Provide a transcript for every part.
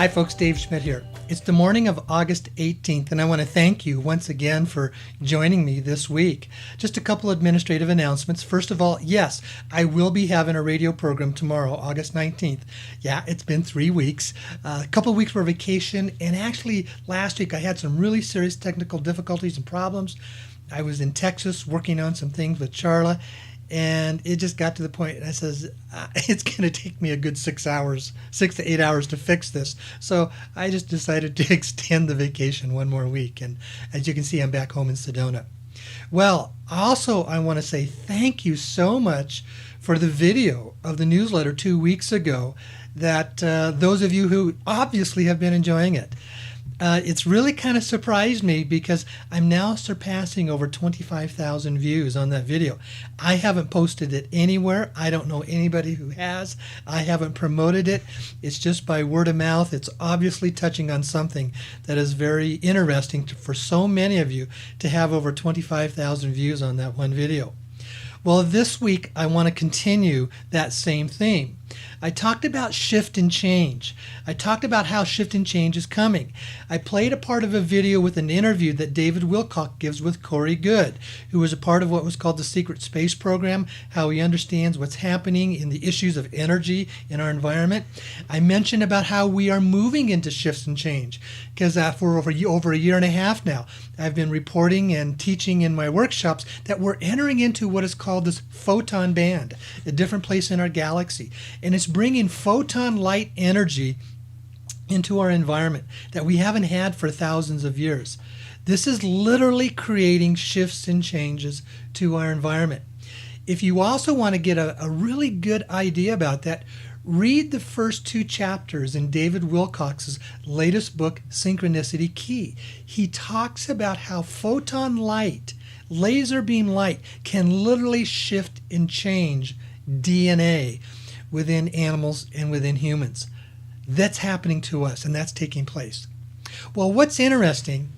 Hi folks, Dave Schmidt here. It's the morning of August 18th, and I want to thank you once again for joining me this week. Just a couple administrative announcements. First of all, yes, I will be having a radio program tomorrow, August 19th. Yeah, it's been 3 weeks. A couple of weeks for vacation, and actually last week I had some really serious technical difficulties and problems. I was in Texas working on some things with Charla, and it just got to the point, and I says, it's going to take me a good 6 to 8 hours to fix this. So I just decided to extend the vacation one more week. And as you can see, I'm back home in Sedona. Well, also, I want to say thank you so much for the video of the newsletter 2 weeks ago that those of you who obviously have been enjoying it. It's really kind of surprised me because I'm now surpassing over 25,000 views on that video. I haven't posted it anywhere. I don't know anybody who has. I haven't promoted it. It's just by word of mouth. It's obviously touching on something that is very interesting for so many of you to have over 25,000 views on that one video. Well, this week I want to continue that same theme. I talked about shift and change. I talked about how shift and change is coming. I played a part of a video with an interview that David Wilcock gives with Corey Goode, who was a part of what was called the Secret Space Program, how he understands what's happening in the issues of energy in our environment. I mentioned about how we are moving into shifts and change, because for over a year and a half now, I've been reporting and teaching in my workshops that we're entering into what is called this photon band, a different place in our galaxy. And it's bringing photon light energy into our environment that we haven't had for thousands of years. This is literally creating shifts and changes to our environment. If you also want to get a really good idea about that, read the first 2 chapters in David Wilcock's latest book, Synchronicity Key. He talks about how photon light, laser beam light, can literally shift and change DNA within animals and within humans. That's happening to us, and that's taking place. Well, what's interesting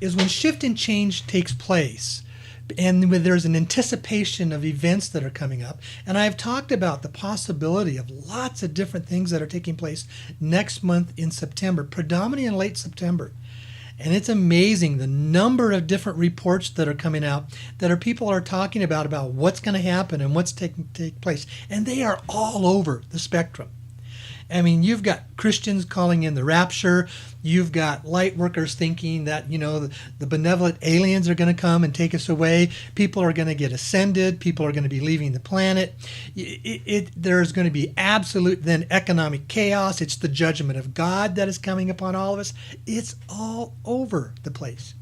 is when shift and change takes place, and there's an anticipation of events that are coming up, and I've talked about the possibility of lots of different things that are taking place next month in September, predominantly in late September. And it's amazing the number of different reports that are coming out that people are talking about what's going to happen and what's take place. And they are all over the spectrum. I mean, you've got Christians calling in the rapture. You've got light workers thinking that, the benevolent aliens are going to come and take us away. People are going to get ascended. People are going to be leaving the planet. There's going to be absolute then economic chaos. It's the judgment of God that is coming upon all of us. It's all over the place.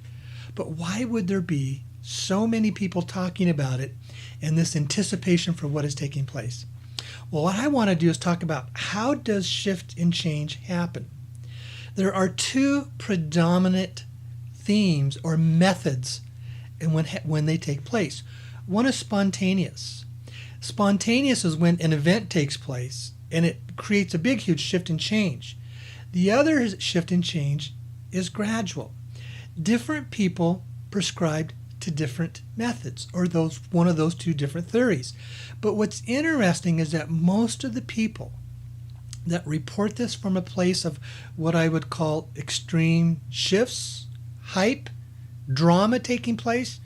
But why would there be so many people talking about it and this anticipation for what is taking place? Well, what I want to do is talk about how does shift and change happen. There are 2 predominant themes or methods when they take place. One is spontaneous. Spontaneous is when an event takes place and it creates a big, huge shift and change. The other shift and change is gradual. Different people prescribed to different methods, or one of those 2 different theories. But what's interesting is that most of the people that report this from a place of what I would call extreme shifts, hype, drama taking place,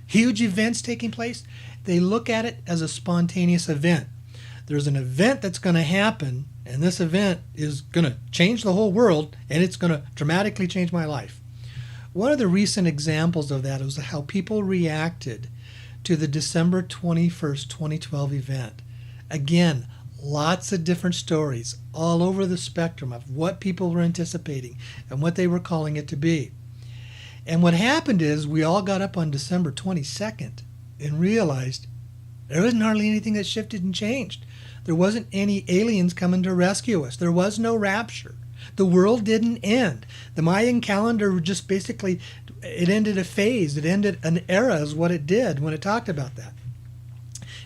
huge events taking place, they look at it as a spontaneous event. There's an event that's going to happen, and this event is going to change the whole world, and it's going to dramatically change my life. One of the recent examples of that was how people reacted to the December 21st, 2012 event. Again, lots of different stories all over the spectrum of what people were anticipating and what they were calling it to be. And what happened is we all got up on December 22nd and realized there wasn't hardly anything that shifted and changed. There wasn't any aliens coming to rescue us. There was no rapture. The world didn't end. The Mayan calendar just basically, it ended a phase. It ended an era is what it did when it talked about that.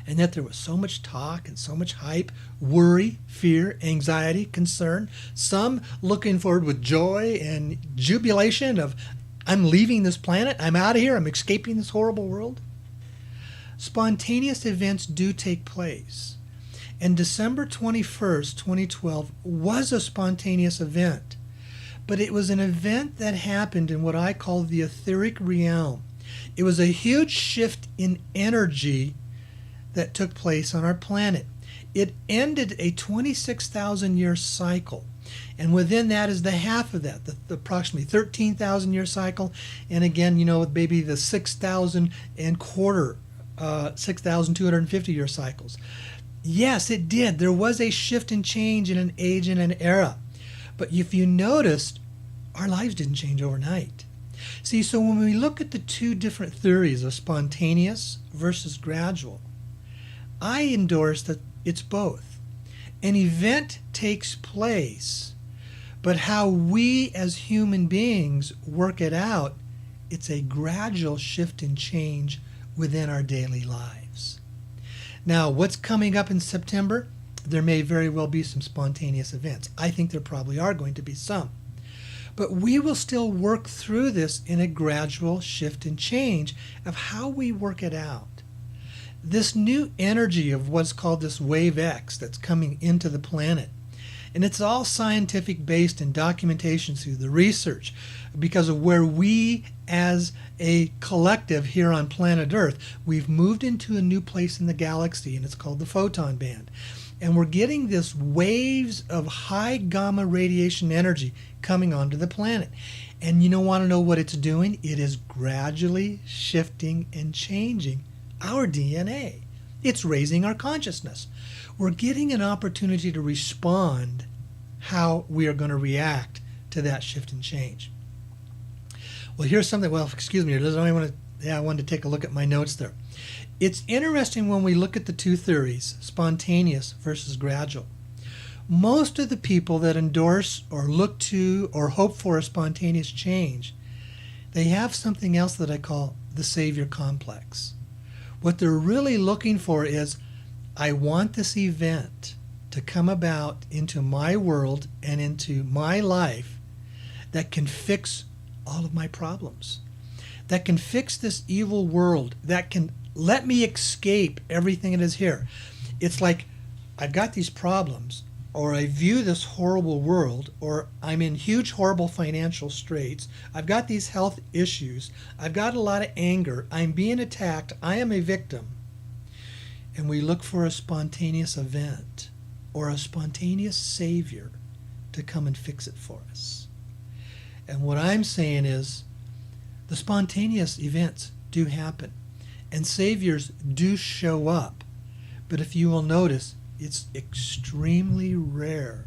And yet there was so much talk and so much hype, worry, fear, anxiety, concern, some looking forward with joy and jubilation of, I'm leaving this planet, I'm out of here, I'm escaping this horrible world. Spontaneous events do take place. And December 21st, 2012 was a spontaneous event. but it was an event that happened in what I call the etheric realm. It was a huge shift in energy that took place on our planet. It ended a 26,000 year cycle. And within that is the half of that, the approximately 13,000 year cycle. And again, maybe the 6,000 and quarter, 6,250 year cycles. Yes, it did. There was a shift and change in an age and an era. But if you noticed, our lives didn't change overnight. See, so when we look at the two different theories of spontaneous versus gradual, I endorse that it's both. An event takes place, but how we as human beings work it out, it's a gradual shift and change within our daily lives. Now, what's coming up in September? There may very well be some spontaneous events. I think there probably are going to be some. But we will still work through this in a gradual shift and change of how we work it out. This new energy of what's called this wave X that's coming into the planet, and it's all scientific based in documentation through the research because of where we as a collective here on planet Earth, we've moved into a new place in the galaxy, and it's called the photon band. And we're getting this waves of high gamma radiation energy coming onto the planet. And want to know what it's doing? It is gradually shifting and changing our DNA. It's raising our consciousness. We're getting an opportunity to respond how we are going to react to that shift and change. Well, here's something, I wanted to take a look at my notes there. It's interesting when we look at the two theories, spontaneous versus gradual. Most of the people that endorse or look to or hope for a spontaneous change, they have something else that I call the savior complex. What they're really looking for is, I want this event to come about into my world and into my life that can fix all of my problems, that can fix this evil world, that can let me escape everything that is here. It's like I've got these problems, or I view this horrible world, or I'm in huge, horrible financial straits. I've got these health issues. I've got a lot of anger. I'm being attacked. I am a victim. And we look for a spontaneous event or a spontaneous savior to come and fix it for us. And what I'm saying is the spontaneous events do happen. And saviors do show up. But if you will notice, it's extremely rare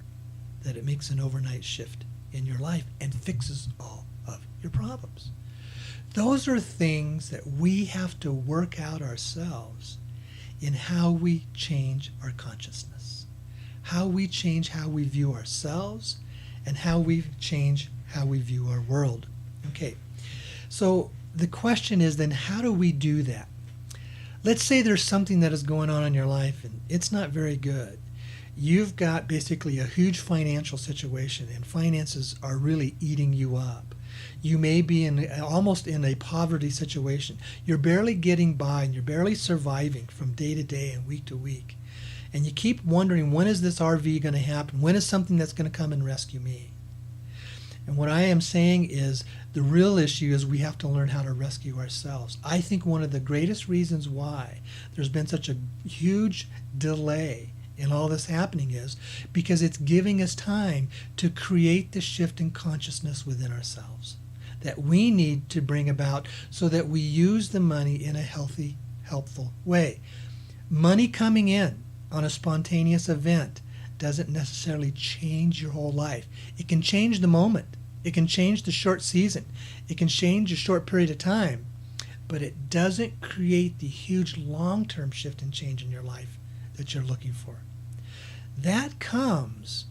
that it makes an overnight shift in your life and fixes all of your problems. Those are things that we have to work out ourselves in how we change our consciousness, how we change how we view ourselves, and how we change how we view our world. Okay, so the question is then, how do we do that? Let's say there's something that is going on in your life and it's not very good. You've got basically a huge financial situation and finances are really eating you up. You may be almost in a poverty situation. You're barely getting by and you're barely surviving from day to day and week to week. And you keep wondering, when is this RV going to happen? When is something that's going to come and rescue me? And what I am saying is the real issue is we have to learn how to rescue ourselves. I think one of the greatest reasons why there's been such a huge delay in all this happening is because it's giving us time to create the shift in consciousness within ourselves that we need to bring about so that we use the money in a healthy, helpful way. Money coming in on a spontaneous event doesn't necessarily change your whole life. It can change the moment. It can change the short season. It can change a short period of time, but it doesn't create the huge long-term shift and change in your life that you're looking for. That comes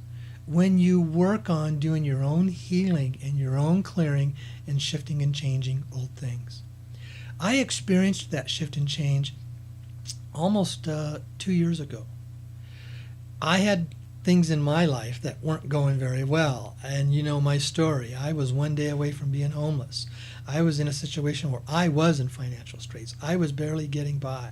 when you work on doing your own healing and your own clearing and shifting and changing old things. I experienced that shift and change almost 2 years ago. I had things in my life that weren't going very well. And you know my story. I was one day away from being homeless. I was in a situation where I was in financial straits. I was barely getting by.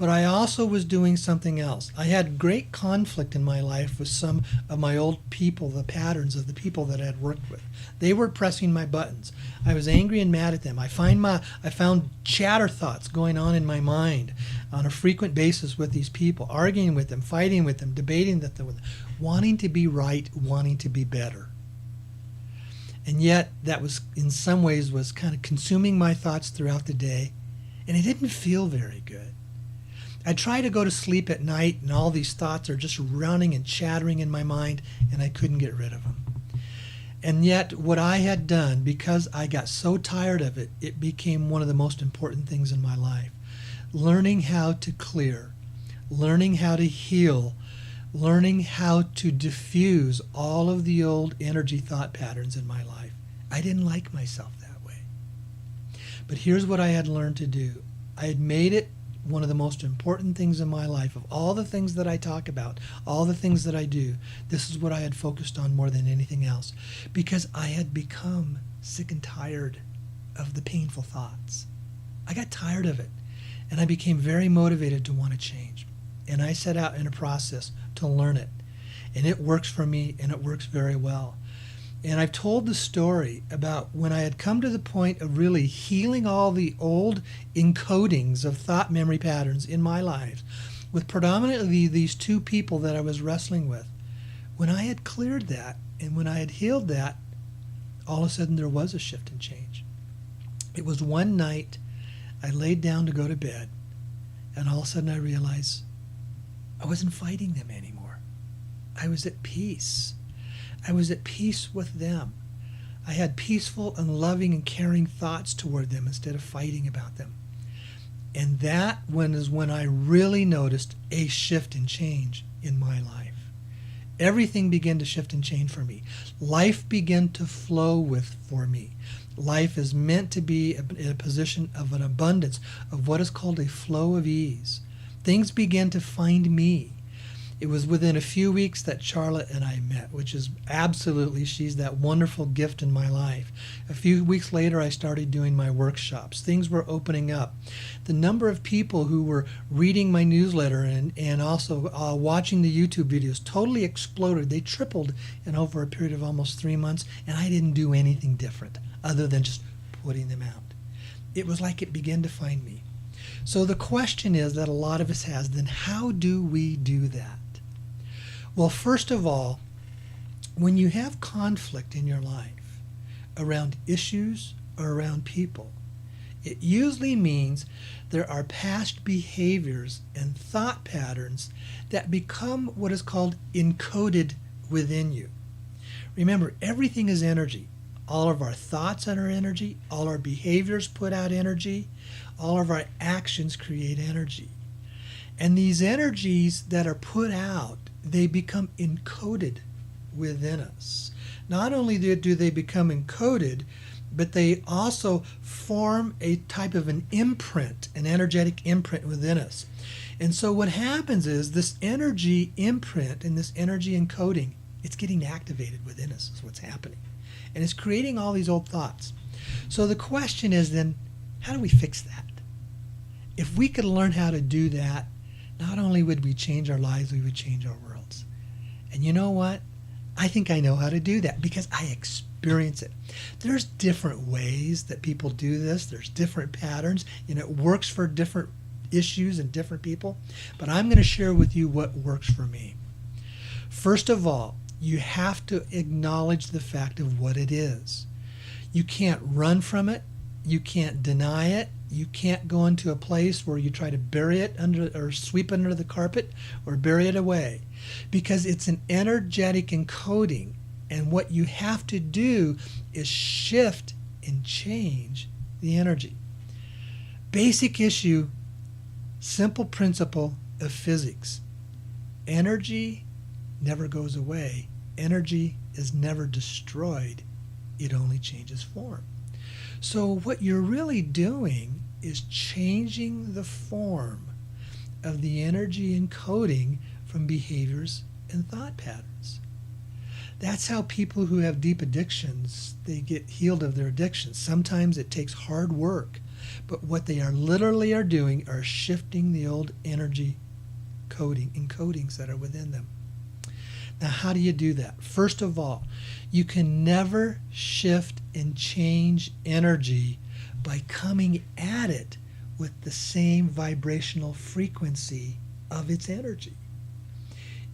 But I also was doing something else. I had great conflict in my life with some of my old people, the patterns of the people that I had worked with. They were pressing my buttons. I was angry and mad at them. I found chatter thoughts going on in my mind on a frequent basis with these people, arguing with them, fighting with them, debating with them, wanting to be right, wanting to be better. And yet that was, in some ways, was kind of consuming my thoughts throughout the day, and it didn't feel very good. I try to go to sleep at night, and all these thoughts are just running and chattering in my mind, and I couldn't get rid of them. And yet what I had done, because I got so tired of it, it became one of the most important things in my life. Learning how to clear, learning how to heal, learning how to diffuse all of the old energy thought patterns in my life. I didn't like myself that way. But here's what I had learned to do. I had made it one of the most important things in my life. Of all the things that I talk about, all the things that I do, this is what I had focused on more than anything else, because I had become sick and tired of the painful thoughts. I got tired of it, and I became very motivated to want to change. And I set out in a process to learn it, and it works for me, and it works very well. And I've told the story about when I had come to the point of really healing all the old encodings of thought memory patterns in my life, with predominantly these two people that I was wrestling with. When I had cleared that, and when I had healed that, all of a sudden there was a shift and change. It was one night I laid down to go to bed, and all of a sudden I realized I wasn't fighting them anymore. I was at peace. I was at peace with them. I had peaceful and loving and caring thoughts toward them instead of fighting about them. And that is when I really noticed a shift and change in my life. Everything began to shift and change for me. Life began to flow for me. Life is meant to be in a position of an abundance, of what is called a flow of ease. Things began to find me. It was within a few weeks that Charlotte and I met, which is absolutely, she's that wonderful gift in my life. A few weeks later, I started doing my workshops. Things were opening up. The number of people who were reading my newsletter and also watching the YouTube videos totally exploded. They tripled in over a period of almost 3 months, and I didn't do anything different other than just putting them out. It was like it began to find me. So the question is that a lot of us has, then how do we do that? Well, first of all, when you have conflict in your life around issues or around people, it usually means there are past behaviors and thought patterns that become what is called encoded within you. Remember, everything is energy. All of our thoughts are energy, all our behaviors put out energy, all of our actions create energy. And these energies that are put out, they become encoded within us. Not only do they become encoded, but they also form a type of an imprint, an energetic imprint within us. And so what happens is this energy imprint and this energy encoding, it's getting activated within us is what's happening. And it's creating all these old thoughts. So the question is then, how do we fix that? If we could learn how to do that, not only would we change our lives, we would change our worlds. And you know what? I think I know how to do that because I experience it. There's different ways that people do this. There's different patterns, and it works for different issues and different people. But I'm going to share with you what works for me. First of all, you have to acknowledge the fact of what it is. You can't run from it. You can't deny it. You can't go into a place where you try to bury it under or sweep it under the carpet or bury it away, because it's an energetic encoding, and what you have to do is shift and change the energy. Basic issue, simple principle of physics. Energy never goes away. Energy is never destroyed. It only changes form. So what you're really doing is changing the form of the energy encoding from behaviors and thought patterns. That's how people who have deep addictions, they get healed of their addictions. Sometimes it takes hard work. But what they are literally are doing are shifting the old energy encodings that are within them. Now, how do you do that? First of all, you can never shift and change energy by coming at it with the same vibrational frequency of its energy.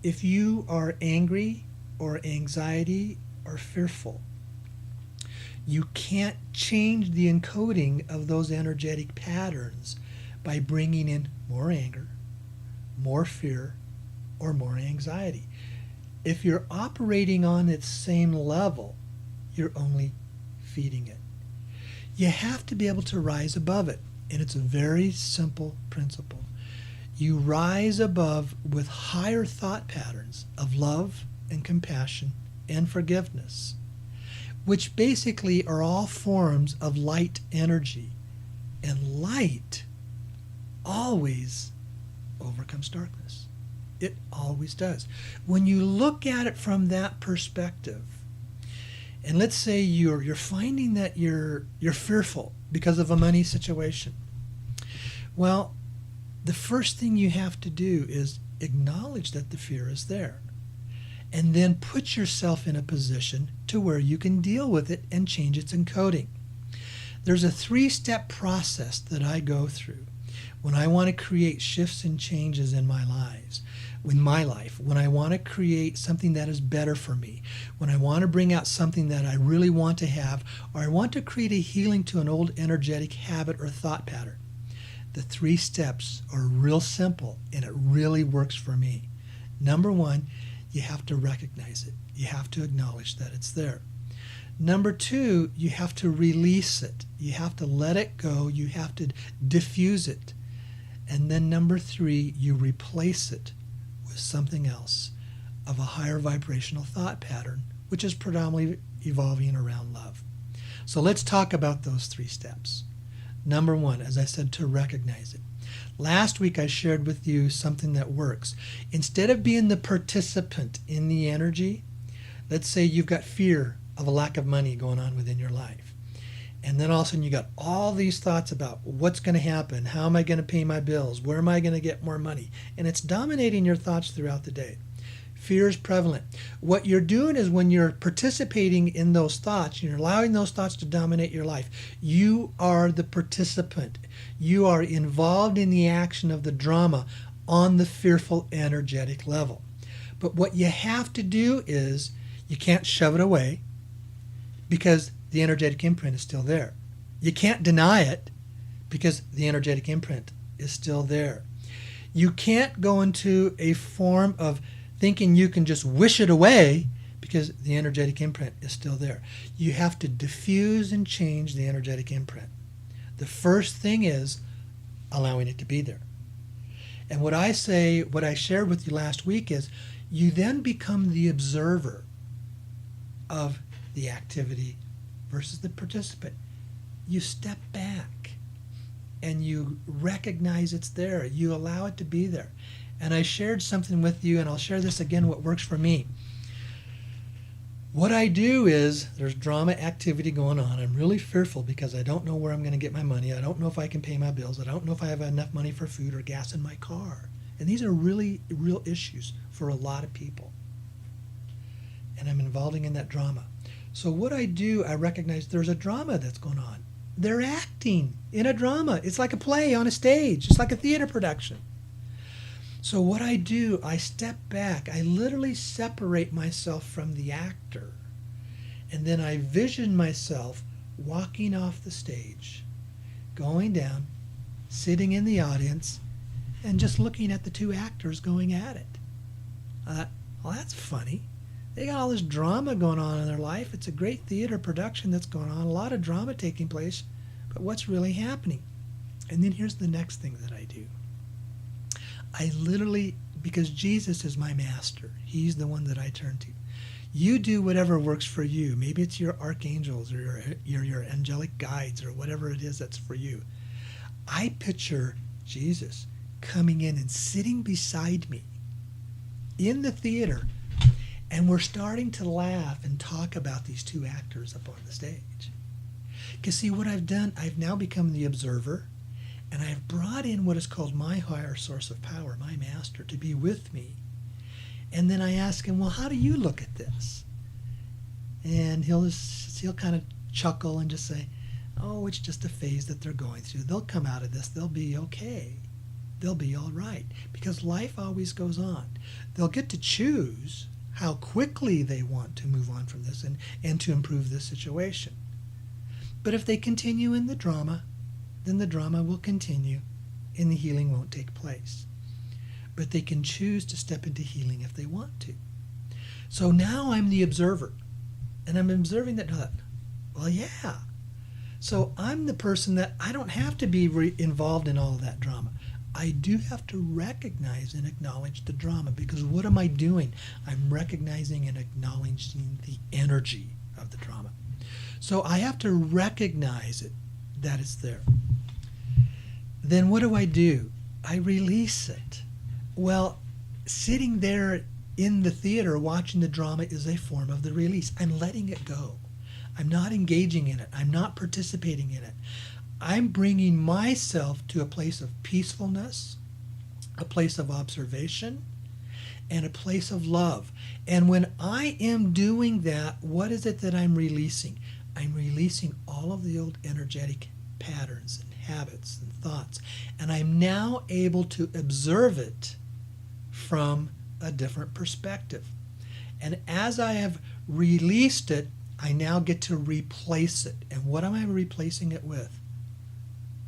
If you are angry or anxiety or fearful, you can't change the encoding of those energetic patterns by bringing in more anger, more fear, or more anxiety. If you're operating on its same level, you're only feeding it. You have to be able to rise above it, and it's a very simple principle. You rise above with higher thought patterns of love and compassion and forgiveness, which basically are all forms of light energy. And light always overcomes darkness. It always does. When you look at it from that perspective, and let's say you're finding that you're fearful because of a money situation. Well, the first thing you have to do is acknowledge that the fear is there, and then put yourself in a position to where you can deal with it and change its encoding. There's a 3-step process that I go through when I want to create shifts and changes in my life, when I want to create something that is better for me, when I want to bring out something that I really want to have, or I want to create a healing to an old energetic habit or thought pattern. The 3 steps are real simple, and it really works for me. Number 1, you have to recognize it. You have to acknowledge that it's there. Number 2, you have to release it. You have to let it go. You have to diffuse it. And then number 3, you replace it with something else of a higher vibrational thought pattern, which is predominantly evolving around love. So let's talk about those 3 steps. Number 1, as I said, to recognize it. Last week I shared with you something that works. Instead of being the participant in the energy, let's say you've got fear of a lack of money going on within your life. And then all of a sudden you got all these thoughts about what's going to happen, how am I going to pay my bills, where am I going to get more money? And it's dominating your thoughts throughout the day. Fear is prevalent. What you're doing is when you're participating in those thoughts, you're allowing those thoughts to dominate your life. You are the participant. You are involved in the action of the drama on the fearful energetic level. But what you have to do is you can't shove it away because the energetic imprint is still there. You can't deny it because the energetic imprint is still there. You can't go into a form of thinking you can just wish it away because the energetic imprint is still there. You have to diffuse and change the energetic imprint. The first thing is allowing it to be there. And what I shared with you last week is you then become the observer of the activity versus the participant. You step back and you recognize it's there. You allow it to be there. And I shared something with you, and I'll share this again, what works for me. What I do is there's drama activity going on. I'm really fearful because I don't know where I'm going to get my money. I don't know if I can pay my bills. I don't know if I have enough money for food or gas in my car. And these are really real issues for a lot of people. And I'm involving in that drama. So what I do, I recognize there's a drama that's going on. They're acting in a drama. It's like a play on a stage. It's like a theater production. So what I do, I step back. I literally separate myself from the actor. And then I vision myself walking off the stage, going down, sitting in the audience, and just looking at the 2 actors going at it. Well, that's funny. They got all this drama going on in their life. It's a great theater production that's going on, a lot of drama taking place, but what's really happening? And then here's the next thing that I do. I literally, because Jesus is my master, he's the one that I turn to. You do whatever works for you. Maybe it's your archangels or your angelic guides or whatever it is that's for you. I picture Jesus coming in and sitting beside me in the theater, and we're starting to laugh and talk about these 2 actors up on the stage. Because see, what I've done, I've now become the observer, and I've brought in what is called my higher source of power, my master, to be with me. And then I ask him, well, how do you look at this? And he'll kind of chuckle and just say, oh, it's just a phase that they're going through. They'll come out of this. They'll be okay. They'll be all right. Because life always goes on. They'll get to choose how quickly they want to move on from this and to improve this situation. But if they continue in the drama, then the drama will continue and the healing won't take place. But they can choose to step into healing if they want to. So now I'm the observer, and I'm observing that, well, yeah. So I'm the person that I don't have to be involved in all of that drama. I do have to recognize and acknowledge the drama, because what am I doing? I'm recognizing and acknowledging the energy of the drama. So I have to recognize it, that it's there. Then what do? I release it. Well, sitting there in the theater watching the drama is a form of the release. I'm letting it go. I'm not engaging in it. I'm not participating in it. I'm bringing myself to a place of peacefulness, a place of observation, and a place of love. And when I am doing that, what is it that I'm releasing? I'm releasing all of the old energetic patterns and habits and thoughts. And I'm now able to observe it from a different perspective. And as I have released it, I now get to replace it. And what am I replacing it with?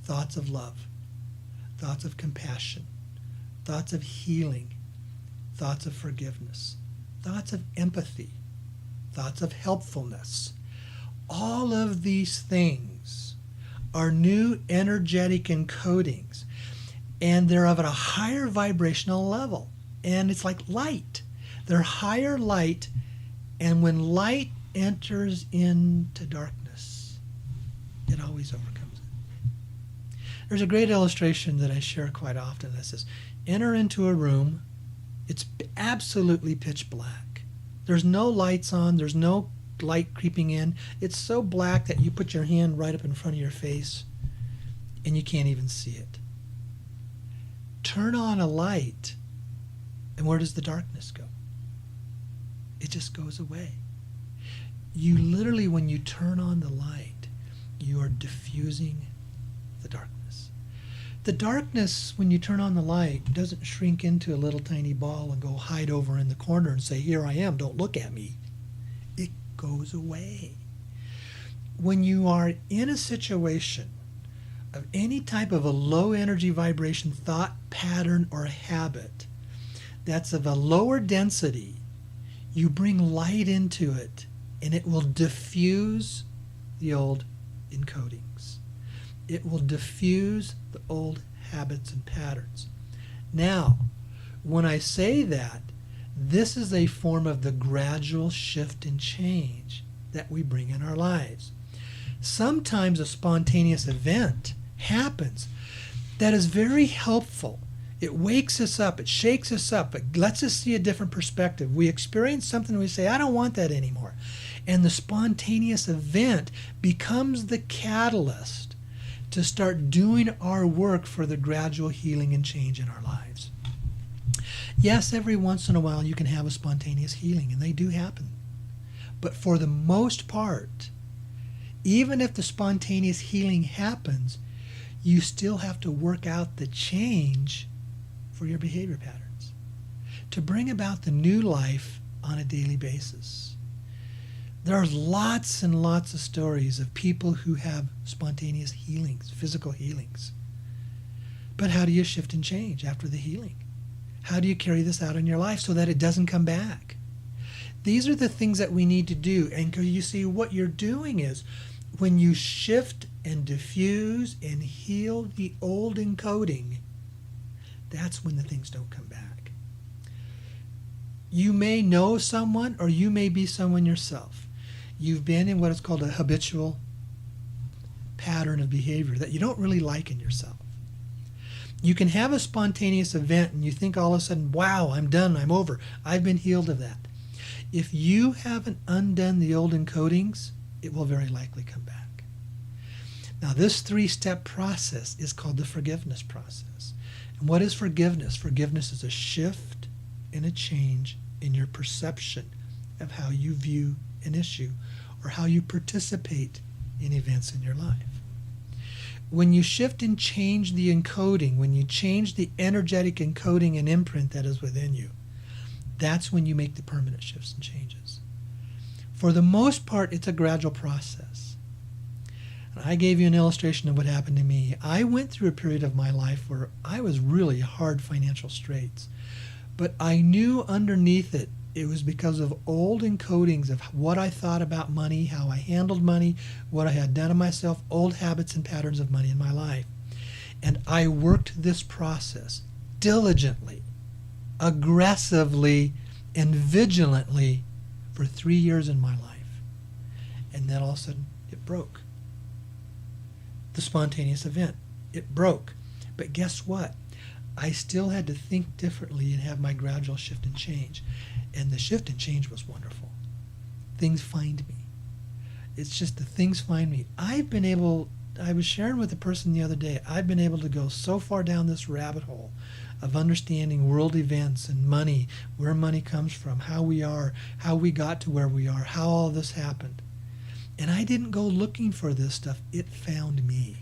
Thoughts of love, thoughts of compassion, thoughts of healing, thoughts of forgiveness, thoughts of empathy, thoughts of helpfulness. All of these things are new energetic encodings, and they're of a higher vibrational level. And it's like light. They're higher light, and when light enters into darkness, it always overcomes it. There's a great illustration that I share quite often that says, enter into a room, it's absolutely pitch black. There's no lights on, there's no light creeping in. It's so black that you put your hand right up in front of your face and you can't even see it. Turn on a light, and where does the darkness go? It just goes away. You literally, when you turn on the light, you are diffusing the darkness. The darkness, when you turn on the light, doesn't shrink into a little tiny ball and go hide over in the corner and say, here I am, don't look at me. It goes away. When you are in a situation of any type of a low energy vibration thought pattern or habit that's of a lower density, you bring light into it, and it will diffuse the old encodings. It will diffuse the old habits and patterns. Now, when I say that, this is a form of the gradual shift and change that we bring in our lives. Sometimes a spontaneous event happens that is very helpful. It wakes us up, it shakes us up, it lets us see a different perspective. We experience something and we say, I don't want that anymore. And the spontaneous event becomes the catalyst to start doing our work for the gradual healing and change in our lives. Yes, every once in a while you can have a spontaneous healing, and they do happen. But for the most part, even if the spontaneous healing happens, you still have to work out the change for your behavior patterns to bring about the new life on a daily basis. There are lots and lots of stories of people who have spontaneous healings, physical healings. But how do you shift and change after the healing? How do you carry this out in your life so that it doesn't come back? These are the things that we need to do. And you see, what you're doing is when you shift and diffuse and heal the old encoding, that's when the things don't come back. You may know someone, or you may be someone yourself. You've been in what is called a habitual pattern of behavior that you don't really like in yourself. You can have a spontaneous event and you think all of a sudden, wow, I'm done, I'm over, I've been healed of that. If you haven't undone the old encodings, it will very likely come back. Now, this 3-step process is called the forgiveness process. And what is forgiveness? Forgiveness is a shift and a change in your perception of how you view an issue or how you participate in events in your life. When you shift and change the encoding, when you change the energetic encoding and imprint that is within you, that's when you make the permanent shifts and changes. For the most part, it's a gradual process. And I gave you an illustration of what happened to me. I went through a period of my life where I was really hard financial straits, but I knew underneath it, it was because of old encodings of what I thought about money, how I handled money, what I had done to myself, old habits and patterns of money in my life. And I worked this process diligently, aggressively, and vigilantly for 3 years in my life. And then all of a sudden, it broke. The spontaneous event. It broke. But guess what? I still had to think differently and have my gradual shift and change. And the shift and change was wonderful. Things find me. It's just the things find me. I was sharing with a person the other day, I've been able to go so far down this rabbit hole of understanding world events and money, where money comes from, how we are, how we got to where we are, how all this happened. And I didn't go looking for this stuff. It found me.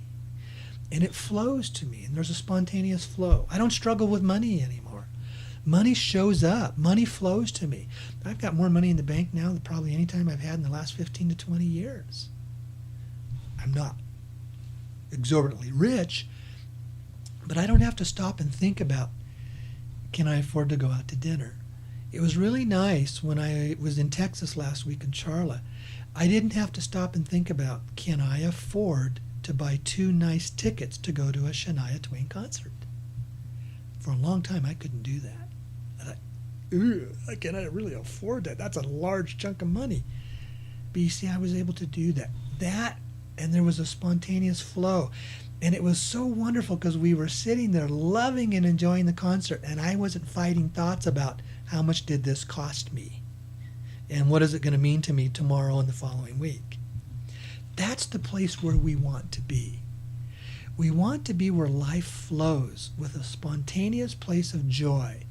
And it flows to me, and there's a spontaneous flow. I don't struggle with money anymore. Money shows up. Money flows to me. I've got more money in the bank now than probably any time I've had in the last 15 to 20 years. I'm not exorbitantly rich, but I don't have to stop and think about, can I afford to go out to dinner? It was really nice when I was in Texas last week in Charlotte. I didn't have to stop and think about, can I afford to buy 2 nice tickets to go to a Shania Twain concert? For a long time, I couldn't do that. I cannot really afford that. That's a large chunk of money. But you see, I was able to do that. And there was a spontaneous flow. And it was so wonderful because we were sitting there loving and enjoying the concert, and I wasn't fighting thoughts about how much did this cost me and what is it going to mean to me tomorrow and the following week. That's the place where we want to be. We want to be where life flows with a spontaneous place of joy,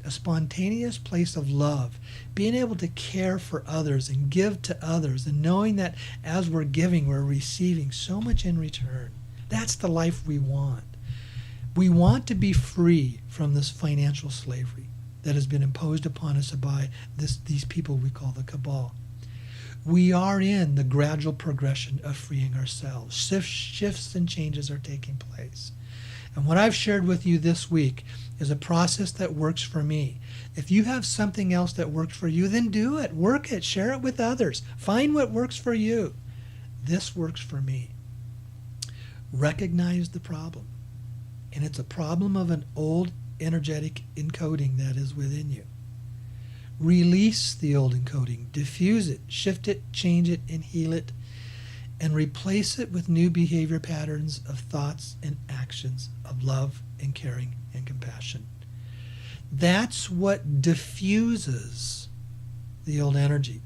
a spontaneous place of love, being able to care for others and give to others, and knowing that as we're giving, we're receiving so much in return. That's the life we want. We want to be free from this financial slavery that has been imposed upon us by these people we call the cabal. We are in the gradual progression of freeing ourselves. Shifts and changes are taking place. And what I've shared with you this week is a process that works for me. If you have something else that works for you, then do it. Work it. Share it with others. Find what works for you. This works for me. Recognize the problem. And it's a problem of an old energetic encoding that is within you. Release the old encoding. Diffuse it. Shift it. Change it. And heal it. And replace it with new behavior patterns of thoughts and actions of love and caring and compassion. That's what diffuses the old energy.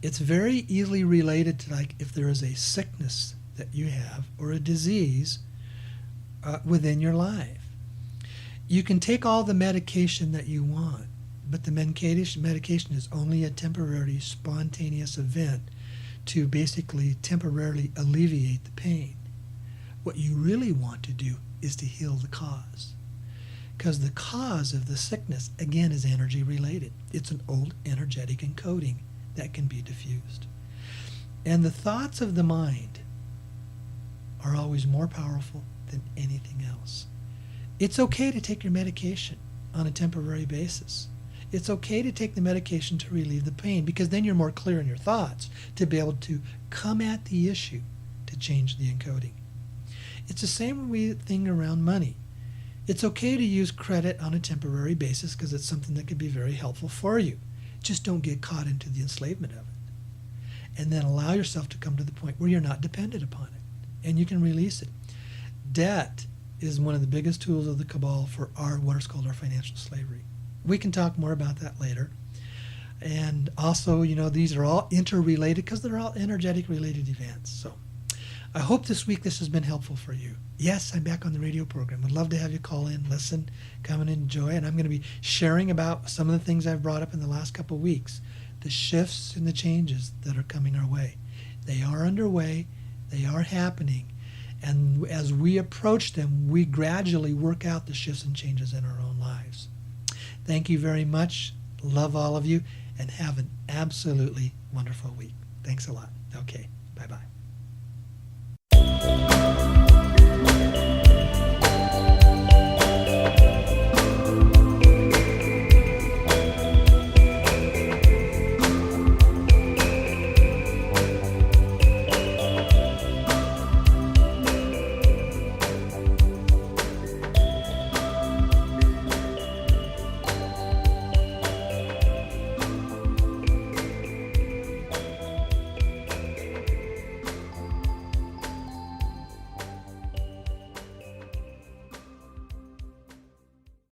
It's very easily related to, like, if there is a sickness that you have or a disease within your life. You can take all the medication that you want, but the medication is only a temporary, spontaneous event to basically temporarily alleviate the pain. What you really want to do is to heal the cause. Because the cause of the sickness, again, is energy related. It's an old energetic encoding that can be diffused. And the thoughts of the mind are always more powerful than anything else. It's okay to take your medication on a temporary basis. It's okay to take the medication to relieve the pain, because then you're more clear in your thoughts to be able to come at the issue to change the encoding. It's the same thing around money. It's okay to use credit on a temporary basis because it's something that could be very helpful for you. Just don't get caught into the enslavement of it. And then allow yourself to come to the point where you're not dependent upon it and you can release it. Debt is one of the biggest tools of the cabal for what is called our financial slavery. We can talk more about that later. And also, these are all interrelated because they're all energetic related events. So I hope this week this has been helpful for you. Yes, I'm back on the radio program. Would love to have you call in, listen, come and enjoy. And I'm going to be sharing about some of the things I've brought up in the last couple of weeks, the shifts and the changes that are coming our way. They are underway. They are happening. And as we approach them, we gradually work out the shifts and changes in our own lives. Thank you very much. Love all of you, and have an absolutely wonderful week. Thanks a lot. Okay, bye-bye.